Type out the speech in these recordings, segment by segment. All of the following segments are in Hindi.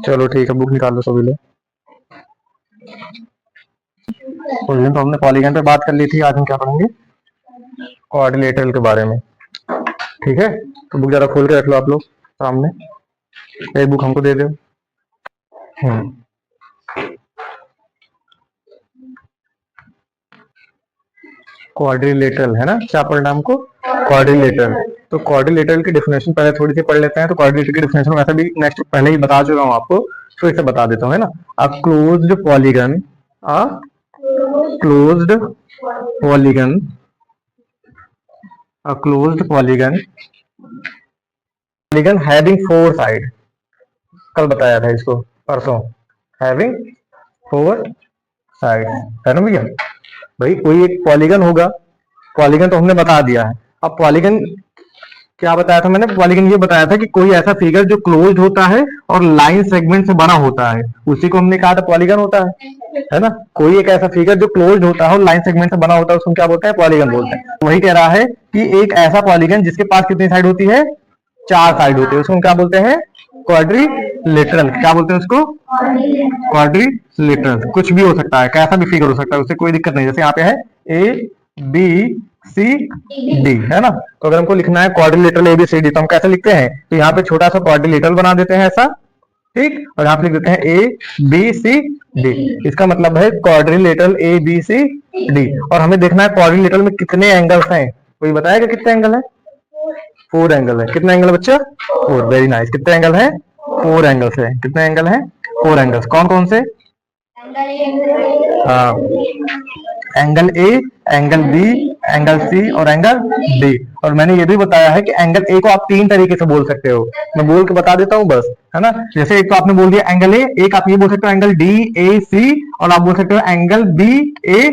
चलो ठीक है, बुक निकालो सभी लोग। उस दिन तो हमने पॉलीगन पे बात कर ली थी, आज हम क्या पढ़ेंगे? कोऑर्डिनेटर के बारे में। ठीक है, तो बुक जरा खोल के रख लो आप लोग सामने। एक बुक हमको दे दो। हम्म। क्वाड्रिलेटरल है ना, क्या पढ़ना हमको? क्वाड्रिलेटरल। तो क्वाड्रिलेटरल की डेफिनेशन पहले थोड़ी सी पढ़ लेते हैं। तो क्वाड्रिलेटरल की डेफिनेशन वैसे भी नेक्स्ट पहले ही बता चुका हूँ आपको, तो इसे बता देता हूँ, है ना। A closed polygon, a closed polygon, a closed polygon, polygon having four side. कल बताया था इसको, परसों। हैविंग फोर साइड, है ना भैया? भाई कोई एक पॉलीगन होगा, पॉलीगन तो हमने बता दिया है। अब पॉलीगन क्या बताया था मैंने? पॉलीगन ये बताया था कि कोई ऐसा फिगर जो क्लोज्ड होता है और लाइन सेगमेंट से बना होता है, उसी को हमने कहा था पॉलीगन होता है ना। कोई एक ऐसा फिगर जो क्लोज्ड होता है और लाइन सेगमेंट से बना होता है, उसको क्या बोलते हैं? पॉलीगन बोलते हैं। वही कह रहा है कि एक ऐसा पॉलीगन जिसके पास कितनी साइड होती है? चार साइड होती है, उसको हम क्या बोलते हैं? क्वाड्रिलेटरल। क्या बोलते हैं उसको? क्वाड्रिलेटरल। कुछ भी हो सकता है, कैसा भी फिगर हो सकता है, उससे कोई दिक्कत नहीं। जैसे यहाँ पे है ए बी सी डी, है ना। तो अगर हमको लिखना है quadrilateral A B C D, तो हम कैसे लिखते हैं? तो यहाँ पे छोटा सा क्वाड्रिलेटरल बना देते हैं ऐसा, ठीक, और यहाँ पे लिख देते हैं ए बी सी डी। इसका मतलब है quadrilateral A B C D. और हमें देखना है क्वाड्रिलेटरल में कितने एंगल्स हैं। कोई बताएगा कितने एंगल है? फोर एंगल है। कितना एंगल है बच्चा? फोर। Very nice. कितने एंगल है? फोर एंगल्स है। कितने एंगल है? Four angles. कौन कौन से? हाँ, angle A, angle B, angle C और एंगल डी। और मैंने ये भी बताया है कि एंगल ए को आप तीन तरीके से बोल सकते हो। मैं बोल के बता देता हूँ बस, है ना। जैसे एक तो आपने बोल दिया एंगल ए, एक आप ये बोल सकते हो एंगल डी ए सी, और आप बोल सकते हो एंगल बी ए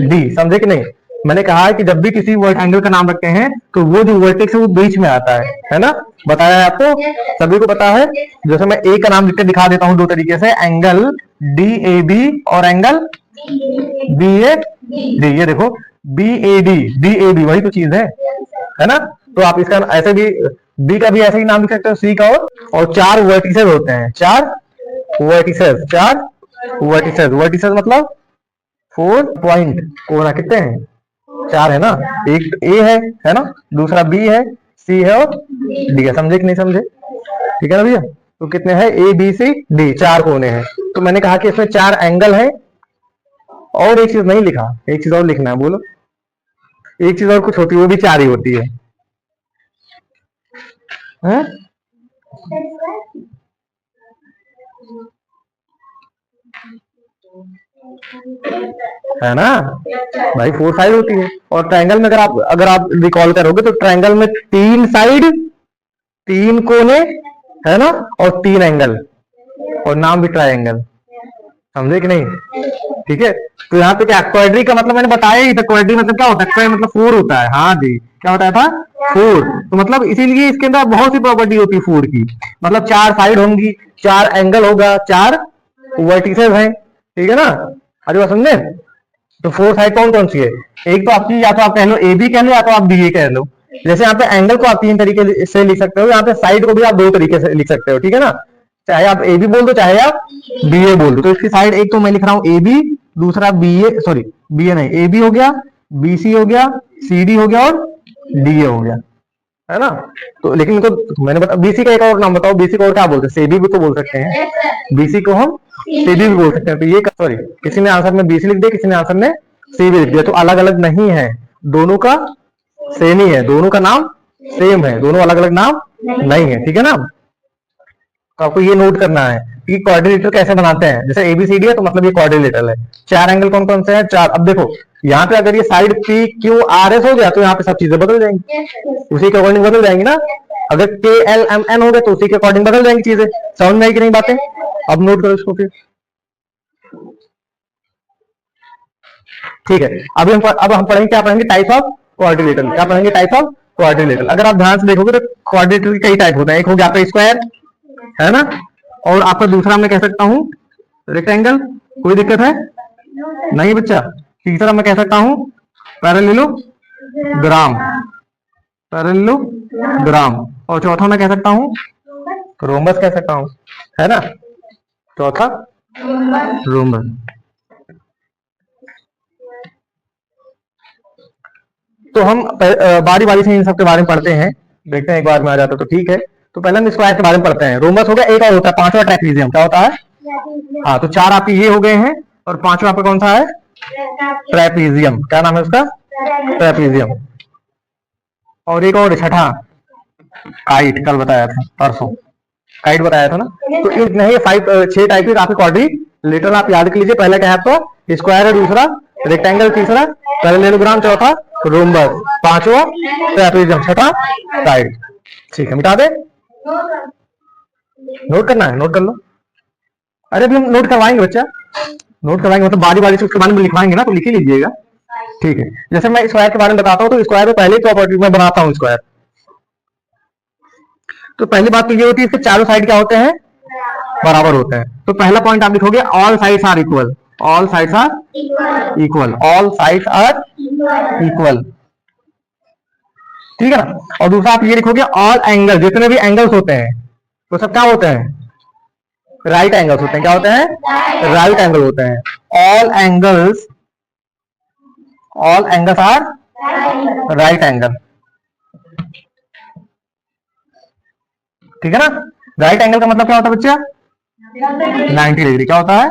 डी। समझे कि नहीं? मैंने कहा है कि जब भी किसी वर्ड एंगल का नाम रखते हैं तो वो जो वर्टेक्स है वो बीच में आता है ना। बताया है आपको, सभी को पता है। जैसे मैं ए का नाम लिख के दिखा देता हूँ दो तरीके से, एंगल डी ए बी और एंगल बी ए डी। ये देखो, B A D, D A B वही तो चीज है ना। तो आप इसका ऐसे भी, बी का भी ऐसे ही नाम लिख सकते हो, सी का। और चार वर्टिसेस होते हैं, चार वर्टिसेस, चार वर्टिसेस। वर्टिसेस मतलब फोर पॉइंट कोना। कितने हैं? चार है ना। एक ए है ना, दूसरा बी है, सी है और डी है। समझे कि नहीं समझे? ठीक है ना भैया। तो कितने हैं? ए बी सी डी, चार कोने हैं। तो मैंने कहा कि इसमें चार एंगल है। और एक चीज नहीं लिखा, एक चीज और लिखना है, बोलो। एक चीज और कुछ होती है, वो भी चार ही होती है? है ना भाई, फोर साइड होती है। और ट्रायंगल में अगर आप रिकॉल करोगे तो ट्रायंगल में तीन साइड, तीन कोने, है ना, और तीन एंगल, और नाम भी ट्रायंगल। समझे कि नहीं? ठीक है। तो यहाँ पे क्या, क्वाड्री का मतलब मैंने बताया ही था। क्वाड्री मतलब क्या होता है? क्वाड्री मतलब फोर होता है। हाँ जी, क्या बताया था? फोर। तो मतलब इसीलिए इसके अंदर बहुत सी प्रॉपर्टी होती है फोर की। मतलब चार साइड होंगी, चार एंगल होगा, चार वर्टिसेस हैं, ठीक है ना। अरे बात समझे? तो फोर साइड कौन कौन सी है? एक तो आपकी, या तो आप कह लो ए बी कह लो, या तो आप बी ए कह लो। जैसे यहाँ पे एंगल को आप तीन तरीके से लिख सकते हो, यहाँ पे साइड को भी आप दो तरीके से लिख सकते हो, ठीक है ना। चाहे आप ए बी बोल दो, चाहे आप बी ए बोल दो। तो इसकी साइड एक तो मैं लिख रहा हूँ ए बी, दूसरा बी ए, सॉरी बी ए नहीं, ए बी हो गया, बी सी हो गया, सी डी हो गया और डी ए हो गया, है ना। तो लेकिन इनको मैंने बता, बीसी का एक और नाम बताओ। बीसी को और क्या बोलते हैं? सेबी भी तो बोल सकते हैं। बीसी को हम सेबी भी बोल सकते हैं। तो ये सॉरी, किसी ने आंसर में बीसी लिख दिया, किसी ने आंसर में सेबी लिख दिया। तो अलग अलग नहीं है, दोनों का सेम ही है, दोनों का नाम सेम है, दोनों अलग अलग नाम नहीं है, ठीक है ना। तो आपको ये नोट करना है कि कोऑर्डिनेटर कैसे बनाते हैं। जैसे एबीसीडी है तो मतलब ये कोऑर्डिनेटर है। चार एंगल कौन कौन से हैं? चार। अब देखो यहाँ पे अगर ये side P Q R S हो गया तो यहाँ पे सब चीजें बदल जाएंगी, उसी के अकॉर्डिंग बदल जाएंगी ना। अगर के एल एम एन हो गए तो उसी के अकॉर्डिंग बदल जाएंगी चीजें। समझ में आई कि नहीं बातें? अब नोट करो इसको फिर, ठीक है। अब हम पढ़ेंगे, क्या पढ़ेंगे? Type of coordinator. क्या पढ़ेंगे? Type of coordinator. अगर आप ध्यान से देखोगे तो कोऑर्डिनेटर के कई टाइप होते हैं। एक हो गया आपका स्क्वायर, है ना, और आपका दूसरा मैं कह सकता हूँ रेक्टेंगल। कोई दिक्कत है? नहीं बच्चा। तीसरा मैं कह सकता हूँ पैरेललोग्राम, पैरेललोग्राम। और चौथा मैं कह सकता हूँ रोमबस, कह सकता हूँ, है ना। चौथा रोमन। तो हम बारी बारी से इन सब के बारे में पढ़ते हैं, देखते हैं एक बार में आ जाता तो ठीक है। तो पहले हम स्क्वायर के बारे में पढ़ते हैं। रोमस हो गया, एक और होता है पांचवा ट्रेपीजियम, क्या होता है? हाँ, तो चार आपके ये हो गए हैं और पांचवा आपका कौन सा है? ट्रेपीजियम। क्या नाम है उसका? ट्रेपीजियम। और एक और छठा काइट, कल बताया था, परसों काइट बताया था ना। तो इन नहीं, छह टाइप के काफी क्वाड्रिलेटरल आप याद कर लीजिए। पहला क्या है आपका? स्क्वायर है, दूसरा रेक्टेंगल, तीसरा पैरेललोग्राम, चौथा रोम्बस, पांचवा ट्रेपीजियम, छठा काइट। ठीक है, मिटा दे। नोट करना है, नोट कर लो। अरे अभी हम नोट करवाएंगे बच्चा, नोट करवाएंगे, मतलब बारी बारी से उसके बारे में लिखवाएंगे ना, तो लिख ही लीजिएगा। ठीक है, जैसे मैं स्क्वायर के बारे में बताता हूँ, तो स्क्वायर में पहली प्रॉपर्टी मैं बनाता हूँ स्क्वायर। तो पहली बात तो ये होती है, इसके चारों साइड क्या होते हैं? बराबर होते हैं। तो पहला पॉइंट आप लिखोगे all sides are equal, all sides are equal, all sides are equal, ठीक है ना। और दूसरा आप ये लिखोगे ऑल एंगल, जितने भी एंगल्स होते हैं वो सब क्या होते हैं? राइट एंगल्स होते हैं। क्या होते हैं? राइट एंगल होते हैं। All angles are right angle, ठीक है ना। राइट एंगल का मतलब क्या होता है बच्चा? 90 डिग्री। क्या होता है?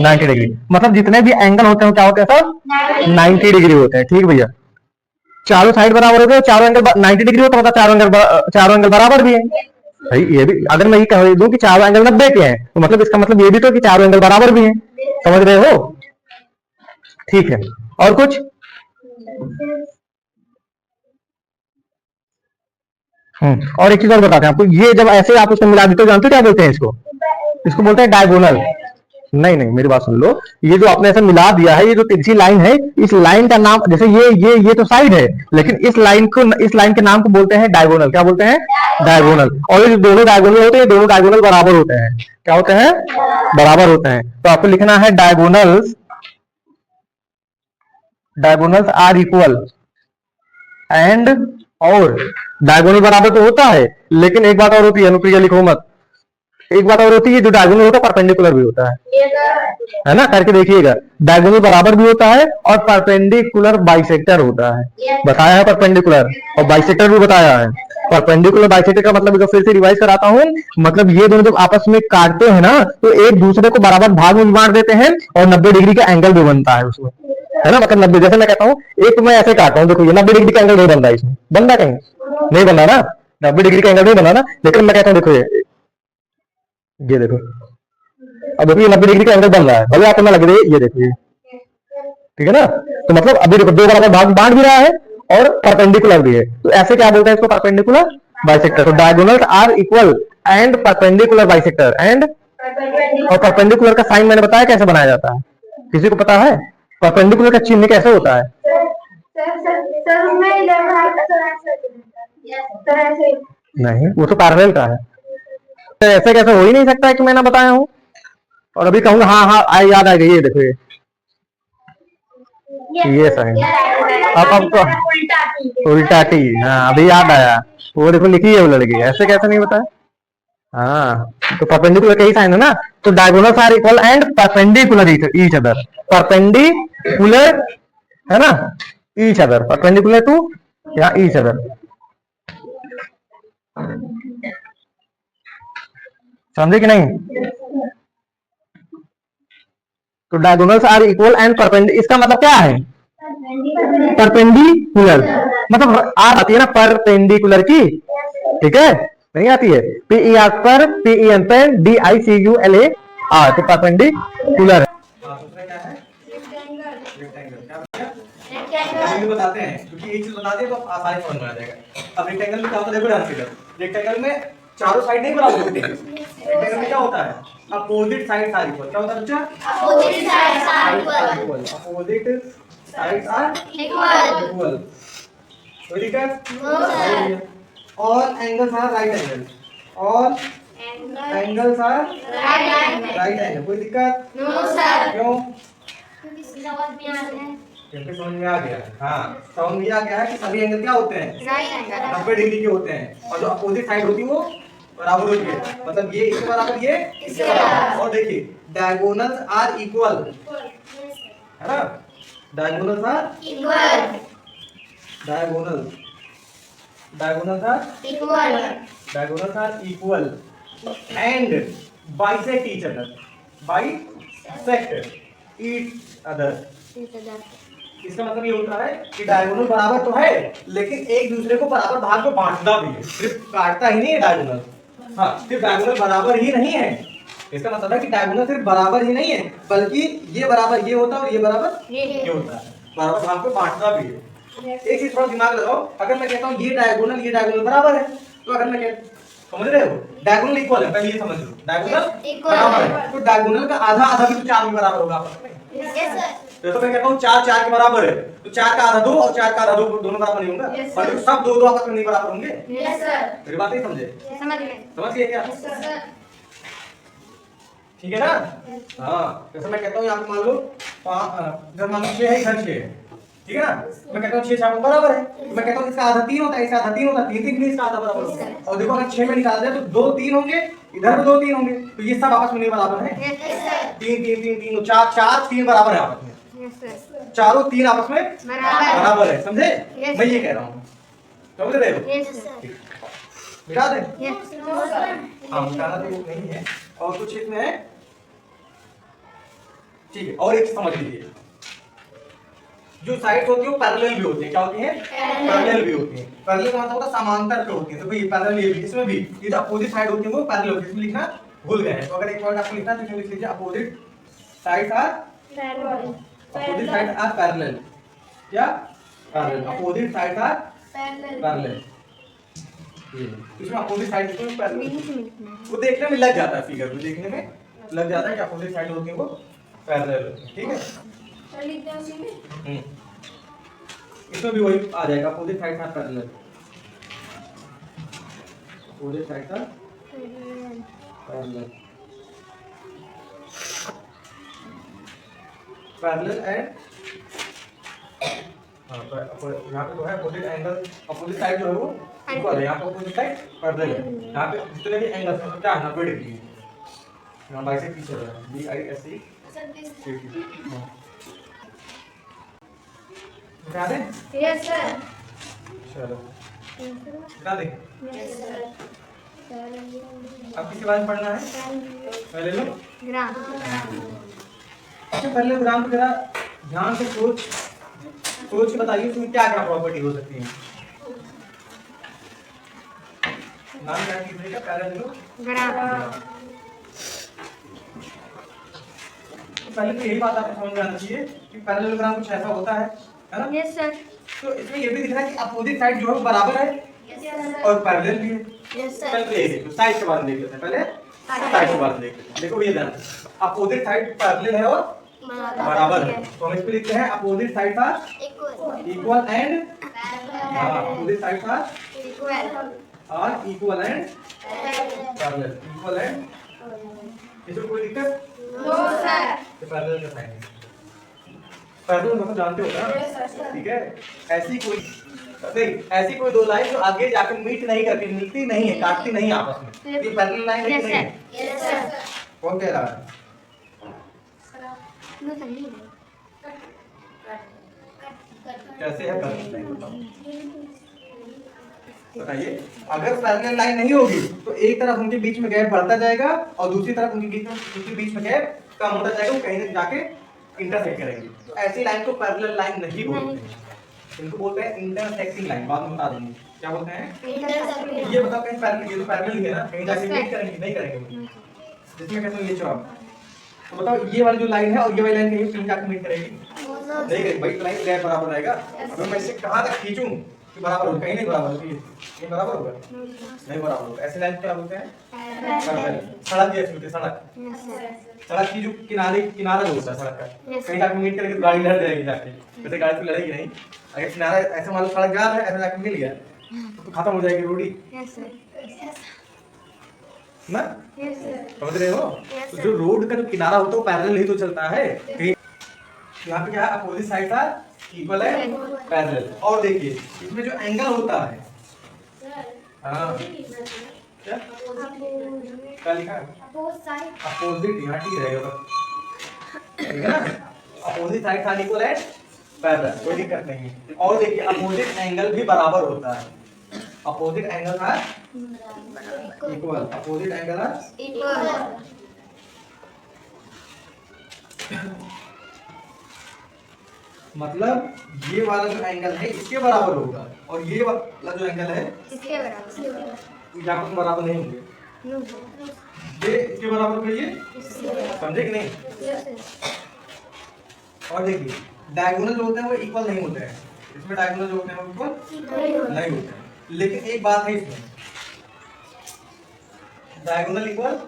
90 डिग्री। मतलब जितने भी एंगल होते हैं क्या होते हैं सब? 90 डिग्री होते हैं, ठीक भैया। चारों साइड बराबर हो गए, चारों एंगल 90 डिग्री होता है, चारों एंगल बराबर भी है भाई। ये भी अगर मैं ये कह दूं कि चारों एंगल 90 के हैं, तो मतलब इसका मतलब ये भी तो कि चारों एंगल बराबर भी हैं। समझ रहे हो? ठीक है, और कुछ? और एक चीज और बताते हैं आपको, ये जब ऐसे आप उसको मिला देते हो, जानते हो क्या बोलते हैं इसको? इसको बोलते हैं डायगोनल। नहीं नहीं, मेरी बात सुन लो। ये जो आपने ऐसे मिला दिया है, ये जो तिरछी लाइन है, इस लाइन का नाम, जैसे ये तो साइड है, लेकिन इस लाइन के नाम को बोलते हैं डायगोनल। क्या बोलते हैं? डायगोनल। और ये जो दोनों डायगोनल होते हैं, दोनों डायगोनल बराबर होते हैं। क्या होते हैं? बराबर होते हैं। तो आपको लिखना है diagonals, diagonals are equal and, और डायगोनल बराबर तो होता है, लेकिन एक बात और होती है, अनुप्रिया लिखो मत, एक बात और होती है, जो डायगोनल होता है परपेंडिकुलर भी होता है ना। करके देखिएगा, डायगोनल बराबर भी होता है और परपेंडिकुलर बाइसेक्टर होता है। बताया है परपेंडिकुलर, और बाइसेक्टर भी बताया है। परपेंडिकुलर बाइसेक्टर का मतलब फिर से रिवाइज कराता हूँ, मतलब ये दोनों जब आपस में काटते हैं ना, तो एक दूसरे को बराबर भाग में बांट देते हैं और 90 डिग्री का एंगल भी बनता है उसमें, है ना। मतलब 90, जैसे मैं कहता हूँ, एक मैं ऐसे काटता हूँ, देखो ये 90 डिग्री का एंगल नहीं बन रहा है इसमें, बन रहा कहीं? नहीं बन रहा ना, 90 डिग्री का एंगल नहीं बना ना। लेकिन मैं कहता हूँ देखो ये देखो, अब देखो ये 90 डिग्री का एंगल बन रहा है, भले आपको ना लग रही है, ये देखो ये, ठीक है ना। तो मतलब अभी देखो दो बराबर भाग बांट भी रहा है और परपेंडिकुलर भी है, तो ऐसे क्या बोलते हैं इसको? Perpendicular bisector. तो diagonals are equal and perpendicular bisector and, और परपेंडिकुलर का साइन मैंने बताया कैसे बनाया जाता है, किसी को पता है? परपेंडिकुलर का चिन्ह कैसे होता है? नहीं, वो तो पैरेलल का है। तो ऐसे कैसे हो ही नहीं सकता है कि मैं ना बताया हूं और अभी कहूंगा हाँ हाँ आई, याद आ गई, ये देखो ये साइन। अब तो उल्टा टी, हाँ अभी याद आया, वो देखो लिखी है वो लड़की, ऐसे कैसे नहीं बताया? हाँ, तो परपेंडिकुलर का ही साइन है ना। तो diagonals are equal and perpendicular each other, perpendicular, है ना, ईच अदर, परपेंडिकुलर टू या ईच अदर। समझे कि नहीं? तो diagonals are equal and perpendicular, इसका मतलब क्या है? परपेंडिकुलर, मतलब आर आती है ना परपेंडिकुलर की, ठीक है, नहीं आती है। P R per, P N pen, D I C U L A R, तो परपेंडिकुलर है। बताते हैं, क्योंकि एक चीज बता दें तो आसानी समझ में आ जाएगा। अब रेक्टेंगल में क्या होता है, देखो ध्यान से, रेक्टेंगल में चारों साइड नहीं बराबर होती है। रेक्टेंगल में क्या होता है? Opposite side are equal. क्या होता है बच्चा? Opposite side are equal, opposite sides are equal, कोई दिक्कत? No sir. All angles are right angle, all angles are right angle, कोई दिक्कत? No sir. क्यों? क्योंकि समझ में आ गया। हाँ, समझ में आ गया है कि सभी एंगल क्या होते हैं? 90 डिग्री के होते हैं, और जो अपोजिट साइड होती है वो बराबर होती है, मतलब ये इसके बराबर, ये इसके बराबर। और देखिए डायगोनल्स आर इक्वल, है ना, diagonals are equal, diagonals diagonals are equal, diagonals are equal and bisect each other, bisect each other. इसका मतलब ये होता है कि डायगोनल बराबर तो है लेकिन एक दूसरे को बराबर भाग में बांटता भी है, सिर्फ काटता ही नहीं है डायगोनल। हाँ, सिर्फ डायगोनल बराबर ही नहीं है, इसका मतलब है कि डायगोनल सिर्फ बराबर ही नहीं है बल्कि ये बराबर ये होता है और ये बराबर ये होता है, बराबर भाग में बांटता भी है। एक चीज थोड़ा दिमाग लगाओ, अगर मैं कहता हूँ ये डायगोनल बराबर है, तो अगर मैं समझ रहे हो डायगोनल इक्वल है, पहले ये समझ लो डायगोनल बराबर है, तो डायगोनल का आधा आधा भी तो 4 में बराबर होगा आपस में। तो मैं कहता हूँ 4 4 के बराबर है, तो 4 का आधा 2 और 4 का आधा 2 दोनों बराबर नहीं होंगे, और सब 2 2 आपस में नहीं बराबर होंगे। यस सर, मेरी बात नहीं समझे? समझ गए क्या? यस सर, ठीक है ना? हाँ, जैसे मैं कहता हूँ यहाँ पे मान लो इधर मान लो 6 है, इधर 6 है, ठीक है ना, मैं कहता हूँ 6 4 बराबर है, तो मैं कहता हूँ इसका आधा 3 होता है, इसका आधा 3 होता है, 3 3 इसका आधा बराबर होता है। और देखो अगर 6 में निकाल दे तो 2 3 होंगे, इधर भी 2 3 होंगे, तो ये सब आपस में नहीं बराबर है। 3 3 3 3 4 4 3 बराबर है आपस में, चारों 3 आपस में बराबर है, समझे? मैं ये कह रहा हूँ, समझ रहे हो? मिटा दे? हाँ, मिटाना तो नहीं है, और कुछ इसमें है, ठीक है। और एक समझ लीजिए, जो साइड्स होती है वो पैरेलल भी होती है, क्या होती है? पैरेलल भी होती है। पैरेलल का मतलब होता है समांतर पे होती है, तो भाई पैरेलल ये भी, इसमें भी ये जो अपोजिट साइड होती है वो पैरेलल होती है, इसमें लिखना भूल गए हैं, तो अगर एक वर्ड आपको लिखना है तो इसमें लिख लीजिए opposite sides are parallel, opposite side are parallel, क्या parallel, opposite sides are parallel, इसमें अपोजिट साइड को पैरेलल, वो देखने में लग जाता है, फिगर में देखने में लग जाता है कि अपोजिट साइड होती है वो पैरेलल, ठीक है? इसमें भी वही आ जाएगा, opposite side are parallel, opposite side are parallel, parallel and यहाँ पे जो है अपोजिट एंगल, अपोजिट साइड जो है वो इक्वल है, यहाँ पे अपोजिट साइड पैरेलल है, यहाँ पे जितने भी एंगल्स हैं क्या है 90 डिग्री है, यहाँ बाइसेक्ट पीछे है, BISE बता दे? Yes sir. चलो बता दे? Yes sir. अब किसके बारे में पढ़ना है? पहले लो ग्राम। अच्छा, पहले ग्राम को जरा ध्यान से सोच के बताइए उसमें क्या क्या प्रॉपर्टी हो सकती है। नाम क्या कीजिएगा पहले लो ग्राम। पहले तो यही बात आपको समझ में आना चाहिए कि पैरेललोग्राम कुछ ऐसा होता है ना? Yes sir. तो इसमें ये भी दिख रहा है कि अपोजिट साइड जो है बराबर है, yes, और पैरेलल भी है। Yes sir. पहले ये देखो साइड के बारे में देख लेते हैं, पहले साइड के बारे में देख लेते हैं। देखो ये ध्यान, अपोजिट साइड पैरेलल है और बराबर है, तो हम इस पे लिखते हैं opposite side are equal and, opposite side are equal and parallel, equal and, इसमें कोई दिक्कत? No sir. तो पैरेलल का साइन, पैरेलल मतलब जानते हो ना, ठीक है? ऐसी कोई दो लाइन जो आगे जाकर मीट नहीं करती, मिलती नहीं है, काटती नहीं आपस में, ये पैरेलल लाइन है कि नहीं है? Yes sir. कौन कह रहा है? कैसे है पैरेलल लाइन बताओ, बताइए। अगर पैरेलल लाइन नहीं होगी तो एक तरफ उनके बीच में गैप बढ़ता जाएगा और दूसरी तरफ उनके बीच में गैप कम होता जाएगा, वो कहीं जाके इंटरसेक्ट करेंगे, तो ऐसी लाइन को पैरेलल लाइन नहीं बोलते हैं, इनको बोलते हैं इंटरसेक्टिंग लाइन। बाद में बता देंगे क्या बोलते हैं। ये बताओ कहीं पैरेलल, ये तो पैरेलल ही है ना, कहीं जाके मीट करेंगे? नहीं करेंगे। जिसमें कहते हैं ये जवाब, तो बताओ ये वाली जो लाइन है और ये वाली लाइन कहीं जाके मीट करेगी? नहीं करेगी भाई, लाइन गैप बराबर रहेगा। अब मैं इसे कहां तक खींचूं कि बराबर हो, कहीं नहीं बराबर होगी, ये बराबर होगा नहीं बराबर होगा। ऐसे लाइन क्या बोलते हैं? सड़क जैसी होती है, सड़क की जो किनारा जो होता है सड़क का, कहीं जाके मीट करेगी तो गाड़ी लड़ जाएगी जाके, वैसे गाड़ी तो लड़ेगी नहीं। अगर किनारा ऐसे मान लो सड़क जा रहा है, ऐसे जाके मिल गया तो खत्म हो जाएगी रोडी ना, समझ रहे हो? तो जो रोड का जो किनारा होता है वो पैरेलल ही तो चलता है। यहाँ पे क्या है, अपोजिट साइड था इक्वल है पैरेलल। और देखिए इसमें जो एंगल होता है, हाँ क्या क्या लिखा है? अपोजिट, यहाँ ठीक रहेगा ठीक है ना। अपोजिट साइड था इक्वल एंड पैरेलल, कोई दिक्कत नहीं है। और देखिए अपोजिट एंगल भी बराबर होता है। अपोजिट एंगल है इक्वल, अपोजिट एंगल है मतलब ये वाला जो एंगल है इसके बराबर होगा और ये वाला जो एंगल है इसके बराबर यहाँ पर बराबर नहीं होंगे। ये इसके बराबर करिए, समझे कि नहीं। और देखिए डायगोनल जो होते हैं वो इक्वल नहीं होते हैं, इसमें डायगोनल जो होते हैं वो इक्वल नहीं होते हैं। लेकिन एक बात है इसमें, डायगोनल इक्वल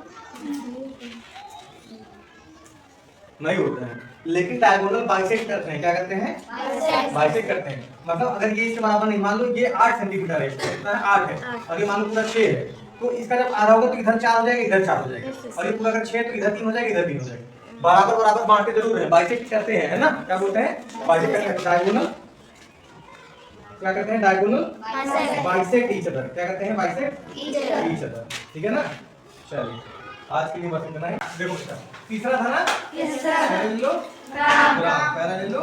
नहीं होते हैं, लेकिन डायगोनल बाइसेक्ट करते हैं। क्या करते हैं? बाइसेक्ट करते हैं। मतलब अगर ये इसके बराबर नहीं, मान लो ये 8 सेंटीमीटर है, कितना है? 8 है, और ये मान लो पूरा 6 है, तो इसका जब आधा होगा तो इधर 4 हो जाएगा, इधर 4 हो जाएगा, और ये पूरा अगर 6 तो इधर 3 हो जाएगा, इधर 3 हो जाएगा। बराबर बराबर बांटते जरूर है, बाइसेक्ट करते हैं, है ना। क्या बोलते हैं? बाइसेक्ट करते हैं। डायगोनल क्या करते हैं? Diagonal bisect each other. क्या करते हैं? बाइसेक्ट ईच अदर, ठीक है ना। चलिए आज के लिए बस इतना ही। देखो बेटा तीसरा था ना, पैरेललो ग्राम, पैरेललो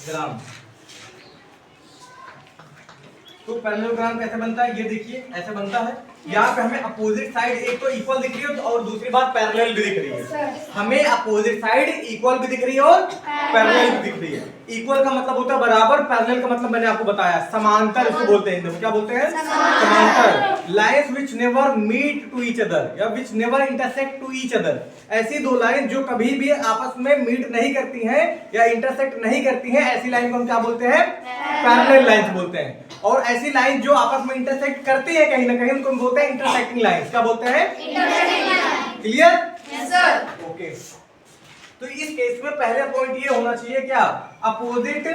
ग्राम। तो पैरेललोग्राम कैसे बनता है ये देखिए, ऐसे बनता है। यहाँ पे हमें अपोजिट साइड एक तो इक्वल दिख रही है और दूसरी बात पैरेलल भी दिख रही है। हमें अपोजिट साइड इक्वल भी दिख रही है और पैरेलल भी दिख रही है। इक्वल का मतलब होता है बराबर, पैरेलल का मतलब मैंने आपको बताया समांतर, इसको बोलते हैं। देखो क्या बोलते हैं? समांतर। Lines which never meet to each other या which never intersect to each other. ऐसी दो लाइन जो कभी भी आपस में मीट नहीं करती हैं या इंटरसेक्ट नहीं करती हैं, ऐसी लाइन को हम क्या बोलते हैं? पैरेलल लाइंस बोलते हैं। और ऐसी लाइन जो आपस में इंटरसेक्ट करती है कहीं ना कहीं, उनको हम बोलते हैं इंटरसेक्टिंग लाइंस। क्या बोलते हैं? क्लियर? Yes sir. ओके। तो इस केस में पहले पॉइंट ये होना चाहिए क्या? Opposite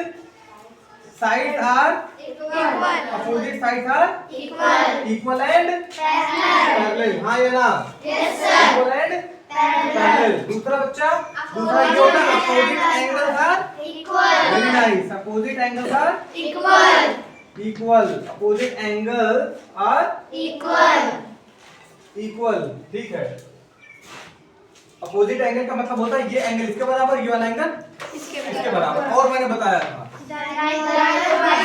side are opposite side are equal and parallel. हाँ या ना? Yes sir. Equal and parallel. दूसरा बच्चा, दूसरा ये होगा opposite angle are equal. Very nice. Opposite angle are equal. Equal. Opposite angle are equal. Equal, ठीक है। अपोजिट एंगल का मतलब होता है ये एंगल इसके बराबर, ये वाला एंगल इसके बराबर। और मैंने बताया था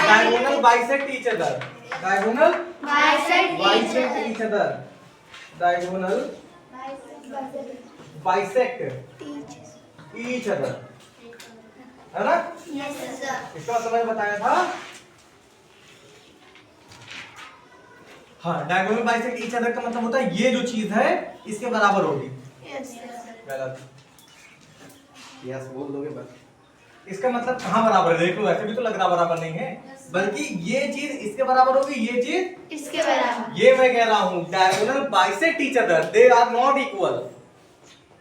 diagonal bisect each other, diagonal bisect each other, diagonal bisect each other, है ना। Yes sir. इसका मतलब मैंने बताया था। हाँ, डायगोनल बाइसेक्ट ईच अदर का मतलब होता है ये जो चीज है इसके बराबर होगी। गलत, यस बोल दोगे बस। इसका मतलब कहाँ बराबर है? देखो ऐसे भी तो लग रहा बराबर नहीं है, बल्कि ये चीज इसके बराबर होगी, ये चीज इसके बराबर। ये मैं कह रहा हूँ diagonal bisect each other, they are not equal.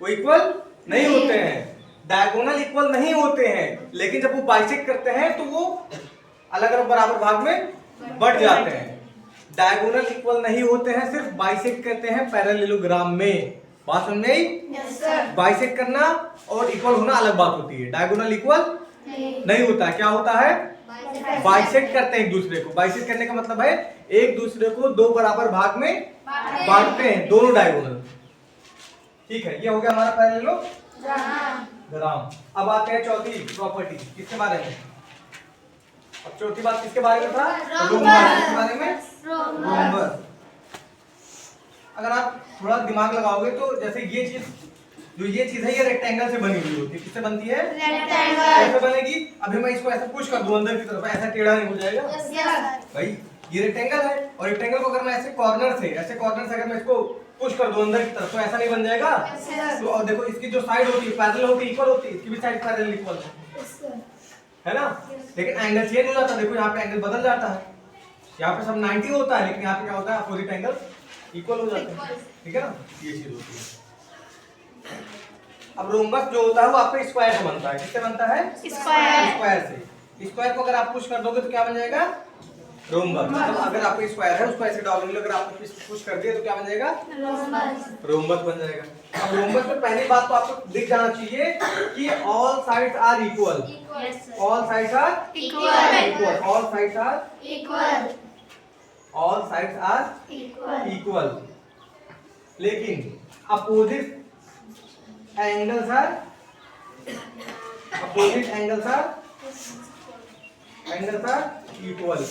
वो इक्वल नहीं होते हैं, डायगोनल इक्वल नहीं होते हैं, लेकिन जब वो बाइसेक्ट करते हैं तो वो अलग अलग बराबर भाग में बढ़ जाते हैं। डायगोनल इक्वल नहीं होते हैं, सिर्फ बाइसेक्ट करते हैं पैरेललोग्राम में। बात समझ आई? Yes sir. बाइसेक्ट करना और इक्वल होना अलग बात होती है। डायगोनल इक्वल नहीं होता। क्या होता है? बाइसेक्ट करते हैं एक दूसरे को। बाइसेक्ट करने का मतलब है एक दूसरे को दो बराबर भाग में बांटते हैं, दोनों डायगोनल। ठीक है, ये हो गया हमारा पैरेललोग्राम। अब आते हैं चौथी प्रॉपर्टी, किसके बारे में? अब चौथी बात किसके बारे में था? रोम्बस के बारे में। रोम्बस। अगर आप थोड़ा दिमाग लगाओगे तो जैसे ये चीज, जो ये चीज है ये रेक्टेंगल से बनी हुई होती है। किससे बनती है? रेक्टेंगल। कैसे बनेगी? अभी मैं इसको ऐसे पुश कर दूं अंदर की तरफ, ऐसा टेढ़ा नहीं हो जाएगा यस सर। भाई। ये रेक्टेंगल है और रेक्टेंगल को अगर मैं ऐसे कॉर्नर से अगर मैं इसको पुश कर दूं अंदर की तरफ तो ऐसा नहीं बन जाएगा। तो और देखो इसकी जो साइड होती है पैरेलल होती है, इक्वल होती है, इसकी भी साइड पैरेलल इक्वल है ना। लेकिन एंगल चेंज हो जाता है। देखो यहाँ पे एंगल बदल जाता है, यहाँ पे सब 90 होता है, लेकिन यहाँ पे क्या होता है? अपोजिट एंगल इक्वल हो जाता है। ठीक है ना, ये चीज होती है। अब रोम्बस जो होता है वो आपके स्क्वायर से बनता है। किससे बनता है? स्क्वायर से। स्क्वायर को अगर आप पुश कर दोगे तो क्या बन जाएगा? रोम्बस। मतलब अगर आपका स्क्वायर है उसको ऐसे डायगोनली अगर आपने पुश कर दिया तो क्या बन जाएगा? रोम्बस बन जाएगा। अब रोम्बस में पहली बात तो आपको दिख जाना चाहिए कि all sides are equal. All sides are equal. Equal. All sides are equal. All sides are equal, लेकिन अपोजिट एंगल्स आर इक्वल।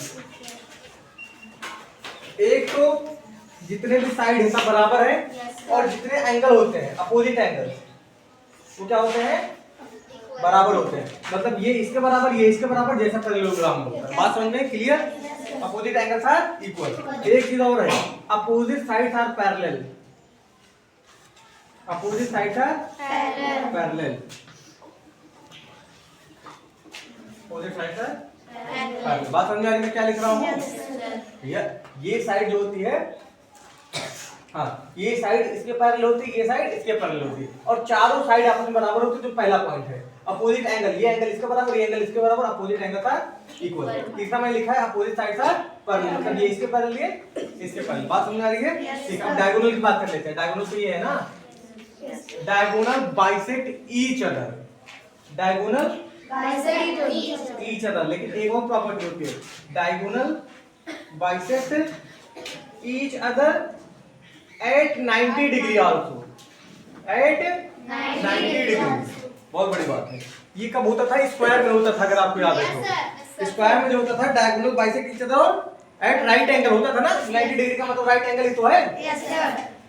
एक तो जितने भी साइड है सब बराबर है, और जितने एंगल होते हैं अपोजिट एंगल वो क्या होते हैं, बराबर होते हैं। मतलब ये इसके बराबर, ये इसके बराबर, जैसा पैरेललोग्राम होता है। बात समझ में clear? Opposite angles are equal. एक चीज और है, opposite sides are parallel. Opposite sides are parallel. Opposite sides are parallel. बात समझ में आ रही है मैं क्या लिख रहा हूँ? ये साइड जो होती है, हाँ, ये साइड इसके पैरेलल होती है, ये साइड इसके पैरेलल होती है, और चारों साइड आपस में बराबर होती है। जो पहला पॉइंट है अपोजिट एंगल, ये एंगल इसके बराबर, ये एंगल इसके बराबर, अपोजिट एंगल आर इक्वल। तीसरा मैं लिखा है अपोजिट साइड्स आर पैरेलल, मतलब ये इसके पैरेलल, ये इसके पैरेलल। बात समझ में आ रही है? ठीक, अब डायगोनल की बात कर लेते हैं। डायगोनल तो ये है ना, diagonal bisect each other. Diagonal each other, लेकिन एक और प्रॉपर्टी होती है, diagonal bisect each other at 90 degree also, at 90 degree. बहुत बड़ी बात है। ये कब होता था? स्क्वायर में होता था, अगर आपको याद है तो। स्क्वायर में जो होता था डायगोनल बाइसेक्ट ईच अदर और एट राइट एंगल होता था ना। 90 डिग्री का मतलब राइट एंगल ही तो है।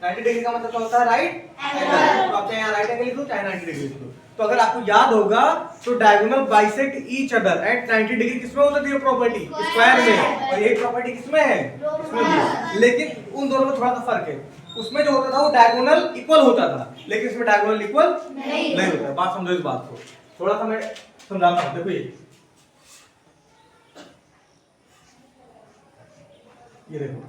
90 डिग्री का मतलब क्या होता है? Right angle. तो आप चाहे राइट एंगल लिख दो चाहे 90 डिग्री लिख दो। तो अगर आपको याद होगा तो diagonal bisect each other at 90 degree किसमें होती थी? ये प्रॉपर्टी स्क्वायर में, और ये प्रॉपर्टी किसमें है? इसमें भी। लेकिन उन दोनों में थोड़ा सा फर्क है। उसमें जो होता था वो डायगोनल इक्वल होता था, लेकिन इसमें डायगोनल इक्वल नहीं होता। बात समझो इस बात को, थोड़ा सा मैं समझाता हूं। देखो ये देखो,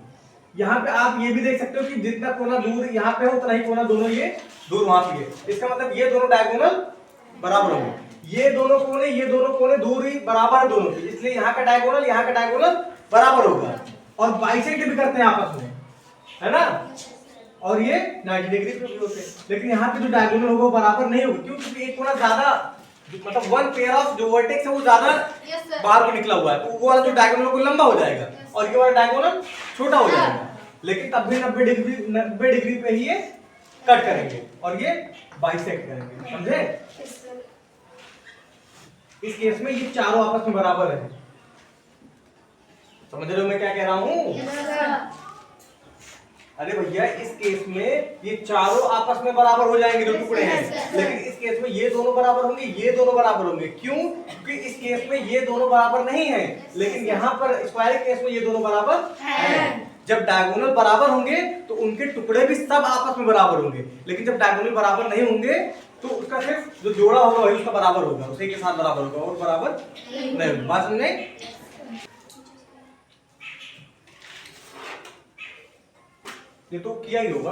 यहाँ पे आप ये भी देख सकते हो कि जितना कोना दूर यहाँ पे है उतना ही कोना दोनों ये दूर वहां पे है। इसका मतलब ये दोनों डायगोनल बराबर होंगे। ये दोनों कोने दूर ही बराबर है दोनों की, इसलिए यहाँ का डायगोनल बराबर होगा। और बाइसेक्ट भी करते हैं आपस में, है ना, और ये 90 डिग्री पे भी होते हैं। लेकिन यहाँ पे जो डायगोनल होगा वो बराबर नहीं होगा, क्यों? क्योंकि एक कोना ज्यादा, मतलब वन पेयर ऑफ जो वर्टेक्स है वो ज्यादा बाहर को निकला हुआ है, तो वो वाला जो डायगोनल वो लंबा हो जाएगा और ये वाला डायगोनल छोटा हो जाएगा। लेकिन तब भी 90 डिग्री पे ही ये कट करेंगे और ये बाइसेक्ट करेंगे। समझे? इस केस में ये चारों आपस में बराबर है। समझ रहे हो मैं क्या कह रहा हूं? अरे भैया, इस केस में ये चारों आपस में बराबर हो जाएंगे जो टुकड़े हैं, लेकिन इस केस में ये दोनों बराबर होंगे, ये दोनों बराबर होंगे। क्यों? क्योंकि इस केस में ये दोनों बराबर नहीं है, लेकिन यहाँ पर स्क्वायर केस में ये दोनों बराबर हैं। जब डायगोनल बराबर होंगे तो उनके टुकड़े भी सब आपस में बराबर होंगे, लेकिन जब डायगोनल बराबर नहीं होंगे तो उसका सिर्फ जो जोड़ा होगा वही उसका बराबर होगा, उसी के साथ बराबर होगा, और बराबर नहीं होगा। बात समझे? ये तो किया ही होगा।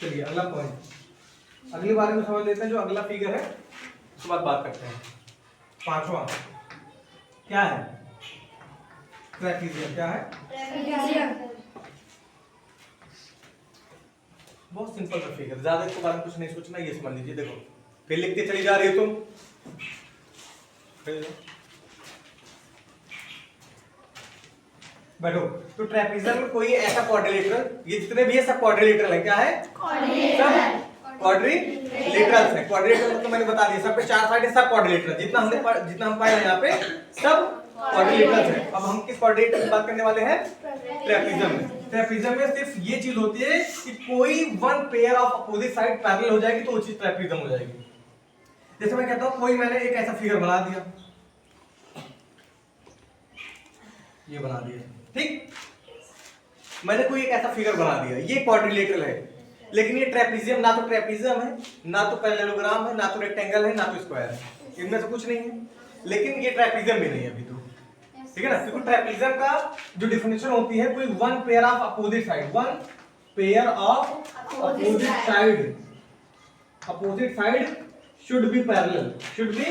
चलिए अगला पॉइंट, अगली बार में समझ लेते हैं। जो अगला फिगर है उसके बाद बात करते हैं। पांचवा क्या है? ट्रेपीजियम। क्या है? बहुत सिंपल सा फिगर, ज्यादा इसके बारे में कुछ नहीं सोचना, ये समझ लीजिए। देखो फिर लिखते चली जा रही हो तुम। बैठो। तो ट्रेपीजियम में कोई ऐसा क्वाड्रिलेटरल, ये जितने भी है सब क्वाड्रिलेटरल है। क्या है? सब क्वाड्रिलेटरल्स है। क्वाड्रिलेटरल तो मैंने बता दिया, सब पे चार साइड है, सब क्वाड्रिलेटरल। जितना हम पढ़े हैं यहाँ पे सब क्वाड्रिलेटरल्स है। अब हम किस क्वाड्रिलेटरल की बात करने वाले हैं? ट्रेपीजियम में। ट्रेपीजियम में सिर्फ ये चीज होती है कि कोई one pair of opposite side parallel हो जाएगी तो वो चीज ट्रेपीजियम हो जाएगी। जैसे मैं कहता हूँ कोई मैंने एक ऐसा फिगर बना दिया, ये बना दिया, ठीक, मैंने कोई एक ऐसा फिगर बना दिया, ये क्वाड्रिलेटरल है, लेकिन ये ट्रेपीजियम ना तो ट्रेपीजियम है, ना तो पैरेललोग्राम है, ना तो रेक्टेंगल है, ना तो स्क्वायर है, इनमें से कुछ नहीं है। लेकिन ये ट्रेपीजियम भी नहीं है अभी तो, ठीक है ना, क्योंकि ट्रेपीजियम का जो डिफिनेशन होती है कोई one pair of opposite side, one pair of opposite side should be parallel, should be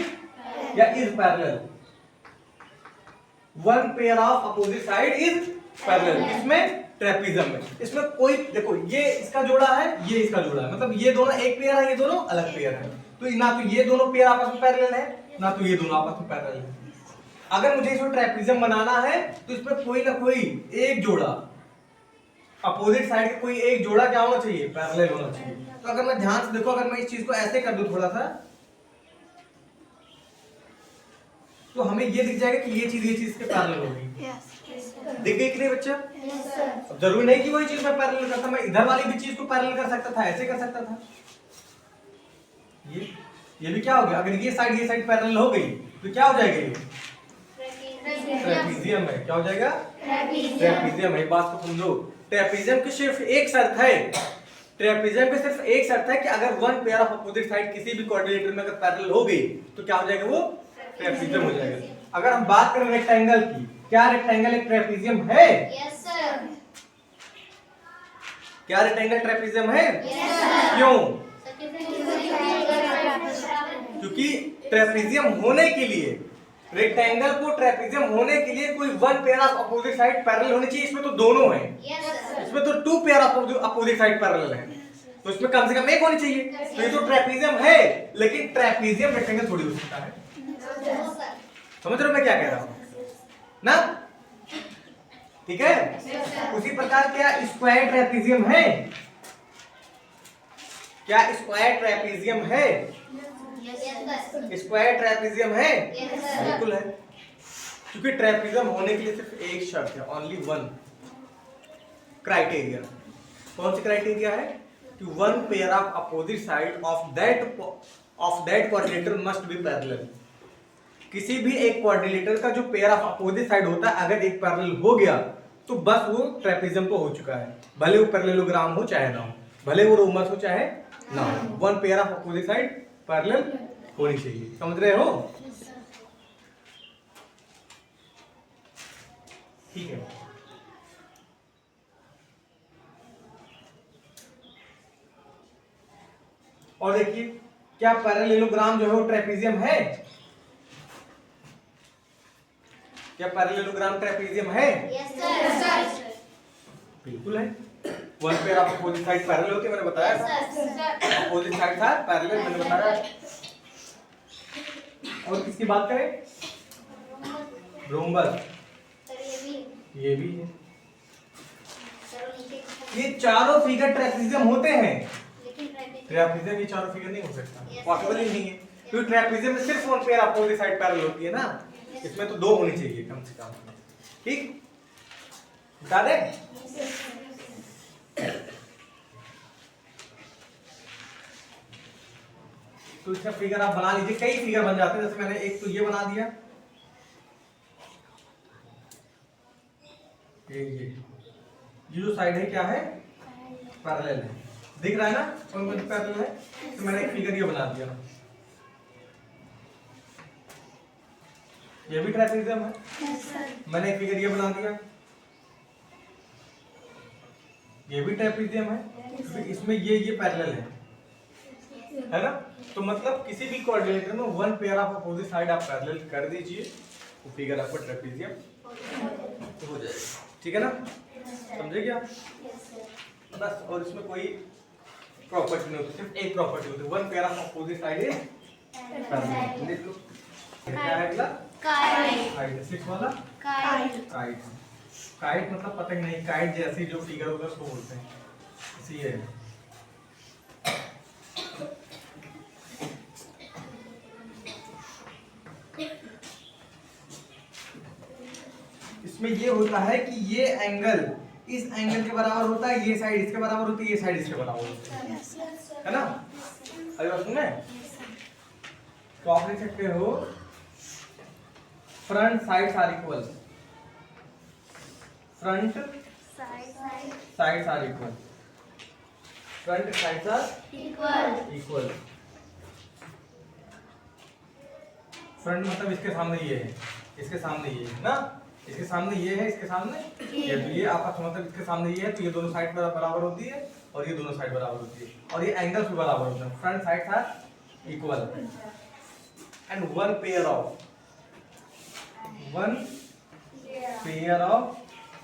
या is parallel. One pair of opposite side is parallel. इसमें ट्रेपीजियम में, इसमें कोई, देखो ये इसका जोड़ा है, ये इसका जोड़ा है, मतलब ये दोनों एक पेयर है, ये दोनों अलग पेयर है, तो ना तो ये दोनों पेयर आपस में पैरेलल है ना तो ये दोनों आपस में पैरेलल है। अगर मुझे इसमें ट्रेपेजियम बनाना है तो इसमें कोई ना कोई एक जोड़ा अपोजिट साइड का कोई एक जोड़ा क्या होना चाहिए, पैरेलल होना चाहिए। तो अगर मैं ध्यान से देखो, अगर मैं इस चीज को ऐसे कर दूं थोड़ा सा, तो हमें ये दिख जाएगा कि ये चीज के पैरेलल होगी। दिख गई कि नहीं बच्चा? अब जरूरी नहीं कि वही चीज मैं पैरेलल करता, मैं इधर वाली भी चीज को पैरेलल कर सकता था, ऐसे कर सकता था। ये भी क्या हो गया, अगर ये साइड पैरेलल हो गई तो क्या हो जाएगा, ये ट्रेपेजियम है। क्या हो जाएगा? ट्रेपेजियम है। बात को समझो, ट्रेपेजियम की सिर्फ एक शर्त है, ट्रेपेजियम की सिर्फ एक शर्त है कि अगर one pair of opposite side किसी भी कोऑर्डिनेटर में अगर पैरेलल हो गई तो क्या हो जाएगा, वो ट्रेपेजियम हो जाएगा। अगर हम बात करें रेक्टेंगल की, क्या रेक्टेंगल एक ट्रेपेजियम है? Yes sir. क्या रेक्टेंगल ट्रेपेजियम है? Yes sir. क्यों? क्योंकि ट्रेपेजियम होने के लिए, रेक्टेंगल को ट्रेपेजियम होने के लिए कोई one pair of opposite side parallel होनी चाहिए। इसमें तो दोनों हैं, इसमें तो two pair of opposite side parallel है, तो इसमें कम से कम एक होनी चाहिए। तो ये तो ट्रेपेजियम है, लेकिन ट्रेपेजियम रेक्टेंगल थोड़ी हो सकता है। समझ रहे हो मैं क्या कह रहा हूं ना? ठीक है। उसी प्रकार क्या स्क्वायर ट्रेपेजियम है? क्या स्क्वायर ट्रेपेजियम है? स्क्वायर ट्रेपेजियम है? बिल्कुल है, क्योंकि ट्रेपेजियम होने के लिए सिर्फ एक शर्त है, ओनली वन क्राइटेरिया। कौन सी क्राइटेरिया है? कि one pair of opposite side of that coordinator must be parallel. किसी भी एक कोऑर्डिनेटर का जो पेयर ऑफ अपोजिट साइड होता है, अगर एक पैरेलल हो गया तो बस वो ट्रेपेजियम तो हो चुका है, भले वो पैरेललोग्राम हो चाहे ना हो, भले वो रोमस हो चाहे ना हो, one pair of opposite side parallel होनी चाहिए। समझ रहे हो? ठीक है। और देखिए, क्या पैरेललोग्राम जो है वो ट्रेपेजियम है? क्या पैरेललोग्राम ट्रेपेजियम है? Yes sir. बिल्कुल है। One pair of opposite side parallel होती है, मैंने बताया था। अपोजिट साइड था पैरेलल, मैंने बताया। और किसकी बात करें? रोम्बस, ये भी है। ये चारों फिगर ट्रेपेजियम होते हैं। ट्रेपेजियम ये चारों फिगर नहीं हो सकता, पॉसिबल ही नहीं है, क्योंकि ट्रेपेजियम में सिर्फ one pair opposite side parallel होती है ना, इसमें तो दो होनी चाहिए कम से कम। ठीक, बता दे। तो इसका फिगर आप बना लीजिए, कई फिगर बन जाते हैं। जैसे मैंने एक तो ये बना दिया, ये जो साइड है क्या है, पैरेलल है, दिख रहा है ना कौन कौन पैरेलल है। तो मैंने एक फिगर ये बना दिया, ये भी ट्रेपेजियम है। मैंने एक फिगर ये बना दिया, ये भी ट्रेपेजियम है, क्योंकि इसमें ये पैरेलल है ना। तो मतलब किसी भी कोऑर्डिनेटर में one pair of opposite side आप पैरेलल कर दीजिए, तो फिगर आपको ट्रेपेजियम हो जाएगा। ठीक है ना, समझे क्या? बस, और इसमें कोई प्रॉपर्टी नहीं होती, सिर्फ एक प्रॉपर्टी होती है, one pair of opposite side is parallel. देख लो क्या है अगला, काइट। सिक्स वाला काइट। काइट मतलब पतंग नहीं, काइट जैसी जो फिगर होगा उसको बोलते हैं, इसी है। इसमें ये होता है कि ये एंगल इस एंगल के बराबर होता है, ये साइड इसके बराबर होती है, ये साइड इसके बराबर होती है ना। अरे बात सुनना है, तो आप लिख सकते हो front sides are equal, front sides are equal, front sides are equal. Front मतलब इसके सामने ये है, इसके सामने ये है ना, इसके सामने ये है, इसके सामने ये, तो ये आपस में मतलब इसके सामने ये है, तो ये दोनों साइड बराबर होती है और ये दोनों साइड बराबर होती है, और ये एंगल्स भी बराबर होते हैं। Front sides are equal and one pair of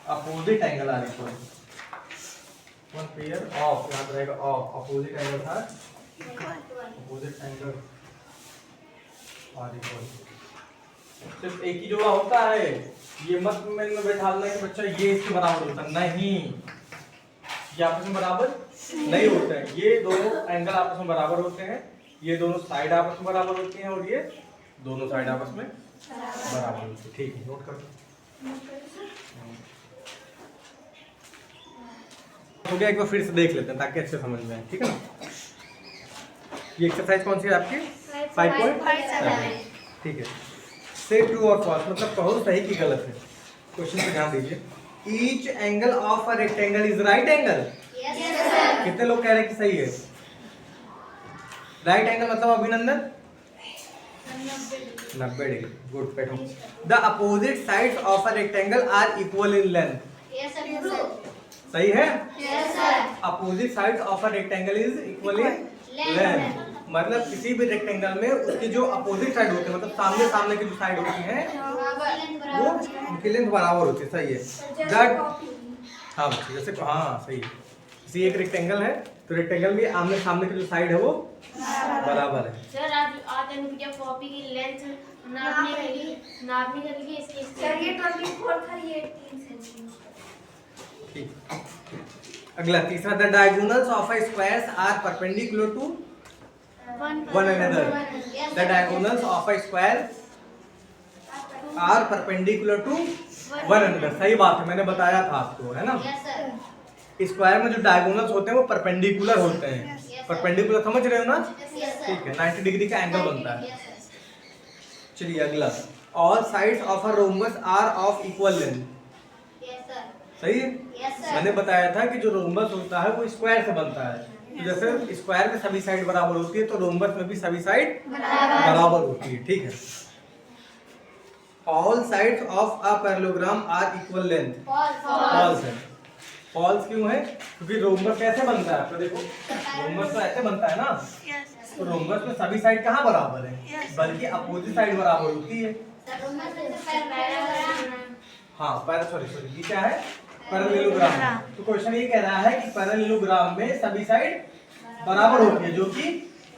opposite angle are equal. One pair of, याद रहेगा, of opposite angle are, opposite angle are equal, सिर्फ एक ही जोड़ा होता है, ये मत में बैठाना कि बच्चा ये इसके बराबर होता है, नहीं, ये आपस में बराबर नहीं होते हैं। ये दोनों एंगल आपस में बराबर होते हैं, ये दोनों साइड आपस में बराबर होती हैं, और ये दोनों साइड आपस में बराबर होती है। ठीक है, नोट कर हो गया। एक बार फिर से देख लेते हैं ताकि अच्छे समझ में आए, ठीक है ना। ये एक्सरसाइज कौन सी है आपकी? 5.7। ठीक है, से ट्रू और फॉल्स, मतलब कहो सही की गलत है। क्वेश्चन पे ध्यान दीजिए। Each angle of a rectangle is right angle. कितने लोग कह रहे हैं कि सही है? राइट एंगल मतलब अभिनंदन 90 डिग्री। गुड, बैठो। The opposite sides of a rectangle are equal in length. सही है। Opposite sides of a rectangle is equal in length, मतलब किसी भी रेक्टेंगल में उसके जो अपोजिट साइड होते हैं, मतलब सामने सामने की जो साइड होती है वो उनकी लेंथ बराबर होती है। सही है। दैट हाँ बच्चे, जैसे हाँ सही है। किसी एक रेक्टेंगल है तो रेक्टेंगल में आमने सामने की जो साइड है वो बराबर है। सर आज एनवीडिया कॉपी की लेंथ नापने के लिए इसकी सर ये 24 था, ये 3 सेंटीमीटर। ठीक। अगला तीसरा, the diagonals of a squares are perpendicular to one another. The diagonals of a square are perpendicular to one another. सही बात है, मैंने बताया था आपको, है ना। स्क्वायर में जो डायगोनल्स होते हैं वो परपेंडिकुलर होते हैं। परपेंडिकुलर समझ रहे हो ना? ठीक है, 90 डिग्री का एंगल बनता है। चलिए अगला, all sides of a rhombus are of equal length. सही है। मैंने बताया था कि जो रोम्बस होता है वो स्क्वायर से बनता है, तो जैसे स्क्वायर में सभी साइड बराबर होती है तो रोम्बस में भी सभी साइड बराबर होती है। ठीक है। All sides of a parallelogram are equal length. False है। फॉल्स क्यों है? क्योंकि रोम्बस कैसे बनता है? तो देखो, रोम्बस तो ऐसे बनता है ना, तो रोम्बस में सभी साइड कहाँ बराबर है, बल्कि अपोजिट साइड बराबर होती है। हाँ सॉरी, ये क्या है? पैरेललोग्राम। तो क्वेश्चन ये कह रहा है कि पैरेललोग्राम में सभी साइड बराबर होती है, जो कि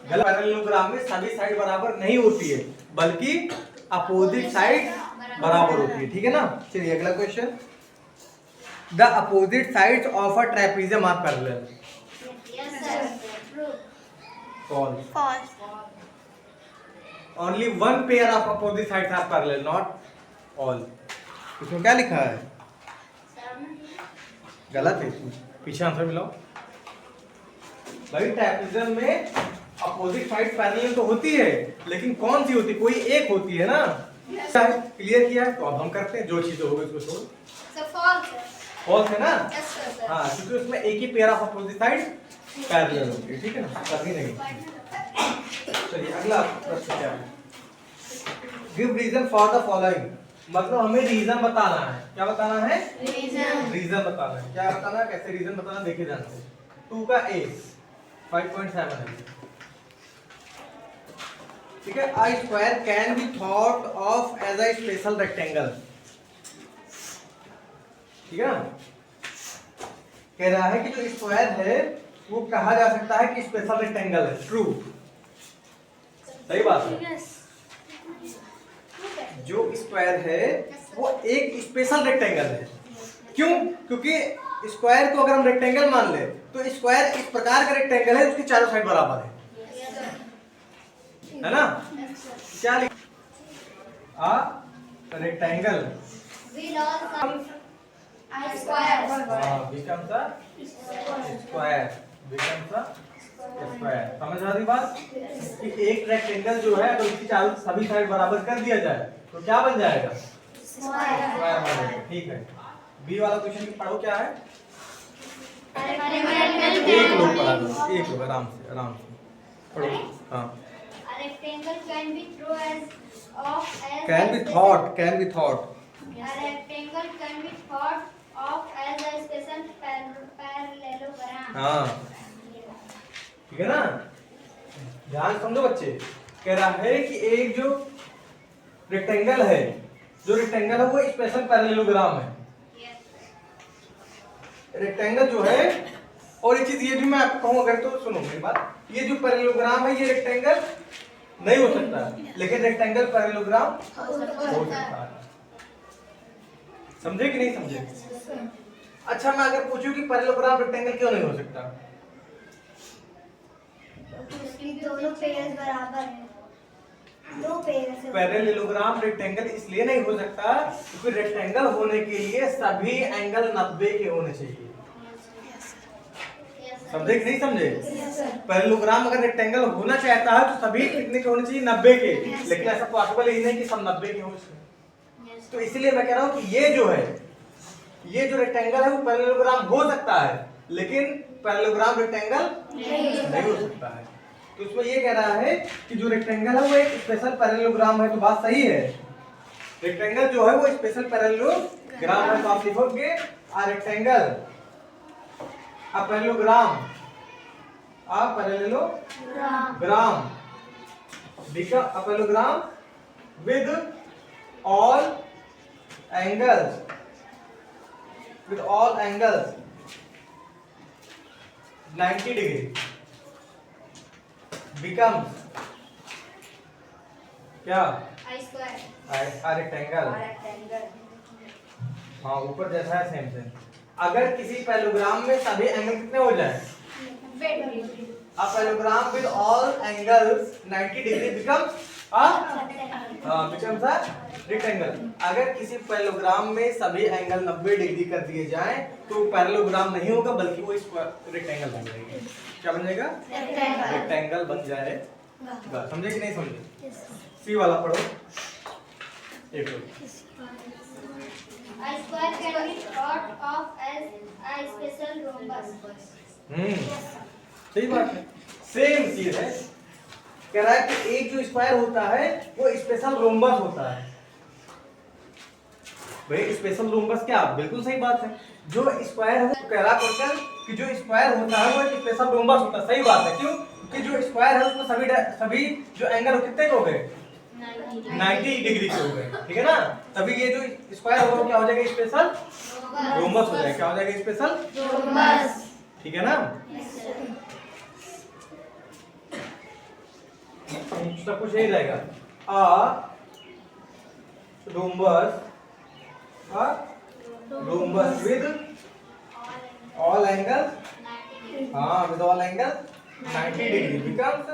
गलत। पैरेललोग्राम में सभी साइड बराबर नहीं होती है, बल्कि अपोजिट साइड बराबर होती है। ठीक है ना। चलिए अगला question, the opposite sides of a trapezium are parallel. False. Only one pair of opposite sides are parallel, not all. इसमें क्या लिखा है? गलत है, पीछे आंसर मिलाओ भाई। ट्रेपेजियम में अपोजिट साइड पैरेलल तो होती है, लेकिन कौन सी होती है? कोई एक होती है ना। क्लियर किया है, तो अब हम करते हैं। जो चीज होगी उसको छोड़। फॉल्स है ना। हाँ, क्योंकि उसमें एक ही pair of opposite side parallel होती है। ठीक है ना, करनी नहीं। चलिए अगला प्रश्न क्या है? Give reason for the following, मतलब हमें रीजन बताना है। क्या बताना है? रीजन बताना है। क्या बताना है, कैसे रीजन बताना, देखिए ध्यान से। 2 का a 5.7 है। ठीक है। a square can be thought of as a special rectangle. ठीक है ना। कह रहा है कि जो स्क्वायर है वो कहा जा सकता है कि स्पेशल रेक्टेंगल है। ट्रू, सही बात है। जो स्क्वायर है वो एक स्पेशल रेक्टेंगल है। क्यों? क्योंकि स्क्वायर को अगर हम रेक्टेंगल मान ले तो स्क्वायर इस प्रकार का रेक्टेंगल है, उसकी चारों साइड बराबर है ना। क्या लिख, रेक्टेंगल स्क्वायर। समझ आ रही बात कि एक रेक्टेंगल जो है अगर उसकी चारों सभी साइड बराबर कर दिया जाए तो क्या बन जाएगा? स्क्वायर बन जाएगा। ठीक है। बी वाला क्वेश्चन पढ़ो, क्या है? एक लोग पढ़ा दो, एक लोग आराम से पढ़ो। हाँ, rectangle can be true as can be thought a rectangle can be thought of as a special parallelogram. हाँ, ठीक है ना। ध्यान समझो बच्चे। कह रहा है कि एक जो रेक्टेंगल है, वो स्पेशल पैरेललोग्राम है। रेक्टेंगल जो है, और एक चीज ये भी मैं आपको कहूँ, अगर तो सुनो मेरी बात, ये जो पैरेललोग्राम है ये रेक्टेंगल नहीं हो सकता, लेकिन रेक्टेंगल पैरेललोग्राम हो सकता है। समझे कि नहीं समझे? अच्छा, मैं अगर पूछूं कि पैरेललोग्राम रेक्टेंगल क्यों नहीं हो सकता? उसकी दोनों पेयर्स बराबर हैं, दो पेयर्स हैं। पैरेललोग्राम रेक्टेंगल इसलिए नहीं हो सकता क्योंकि रेक्टेंगल होने के लिए सभी एंगल 90 के होने चाहिए। समझे कि नहीं समझे? पैरेललोग्राम अगर रेक्टेंगल होना चाहता है तो सभी कितने के होने चाहिए? 90 के। लेकिन ऐसा पॉसिबल ही नहीं कि सब 90 के हो। तो इसीलिए मैं कह रहा हूं कि ये जो है, ये जो रेक्टेंगल है वो पैरेललोग्राम हो सकता है, लेकिन पैरेललोग्राम रेक्टेंगल नहीं हो सकता है। तो इसमें ये कह रहा है कि जो रेक्टेंगल है वो एक स्पेशल पैरेललोग्राम है। तो बात सही है, रेक्टेंगल जो है वो स्पेशल पैरेललोग्राम है। तो आप लिखोगे आ rectangle, a parallelogram, a parallelogram become a parallelogram with all angles, with all angles 90 degree becomes क्या? I square। a rectangle। हाँ, ऊपर जैसा है सेम सेम। अगर किसी पैरेललोग्राम में सभी एंगल कितने हो जाए? A parallelogram with all angles 90 degree becomes a rectangle। अगर किसी पैरेललोग्राम में सभी एंगल 90 डिग्री कर दिए जाएं तो पैरेललोग्राम नहीं होगा, बल्कि वो रेक्टेंगल बन जाएगा। क्या बन जाएगा? रेक्टेंगल बन जाएगा। समझे कि नहीं समझे? सी वाला पढ़ो। एक A square can be thought of as a special rhombus। सही बात है, सेम चीज है। कह रहा है कि एक जो स्क्वायर होता है वो स्पेशल रोम्बस होता है। भाई स्पेशल रोम्बस क्या? बिल्कुल सही बात है। जो स्क्वायर है, कह रहा क्वेश्चन कि जो स्क्वायर होता है वो एक स्पेशल रोम्बस होता है। सही बात है। क्यों? क्योंकि जो स्क्वायर है उसमें सभी जो एंगल कितने हो गए? 90 डिग्री के हो गए। ठीक है ना? तभी ये जो स्क्वायर होगा क्या हो जाएगा? स्पेशल रोम्बस हो जाएगा। क्या हो जाएगा? Special rhombus. ठीक है ना? सब कुछ यही रहेगा। रोम्बस विद ऑल एंगल, हाँ, with all angle 90 degree becomes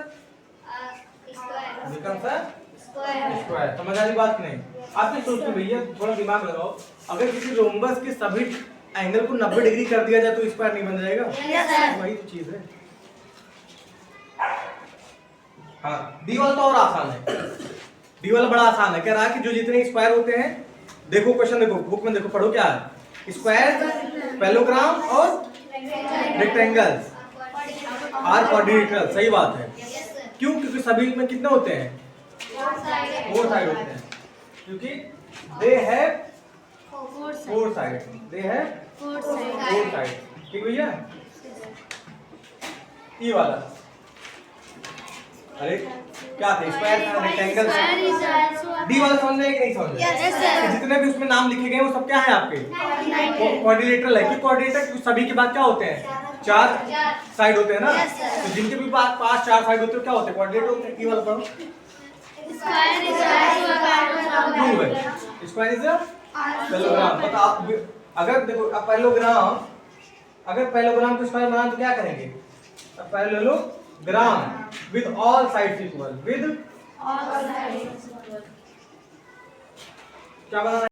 square. समझ आ रही बात नहीं? आप भी सोचते भैया, थोड़ा दिमाग लगाओ। अगर किसी रोम्बस के सभी एंगल को 90 डिग्री कर दिया जाए तो स्क्वायर नहीं बन जाएगा? वही तो चीज है। हाँ, डी वाला तो और आसान है। डी वाला बड़ा आसान है। कह रहा है कि जो जितने स्क्वायर होते हैं, देखो क्वेश्चन देखो, बुक में देखो, पढ़ो क्या है। स्क्वायर, पैरेललोग्राम और रेक्टेंगल्स आर क्वाड्रिलेटरल। सही बात है। क्यों? क्योंकि सभी में कितने होते हैं? 4 साइड होते हैं। क्योंकि they have 4 side. They have 4 side. ठीक भैया? ई वाला, अरे क्या थे? स्क्वायर था, रेक्टेंगल था। डी वाला समझ में कि नहीं समझ में? जितने भी उसमें नाम लिखे गए वो सब क्या है आपके? क्वाड्रिलेटरल है। कि क्वाड्रिलेटर सभी के बाद क्या होते हैं? 4 साइड होते हैं ना? तो जिनके भी पास 4 साइड होते हैं क्या होते हैं? क्वाड्रिलेटर होते हैं। ई वाला पढ़ो। Square is parallelogram. बताओ, अगर देखो पैरेललोग्राम, अगर पैरेललोग्राम को स्क्वायर बनाना तो क्या करेंगे? Parallelogram with all sides equal, with all sides equal। क्या बनाना है?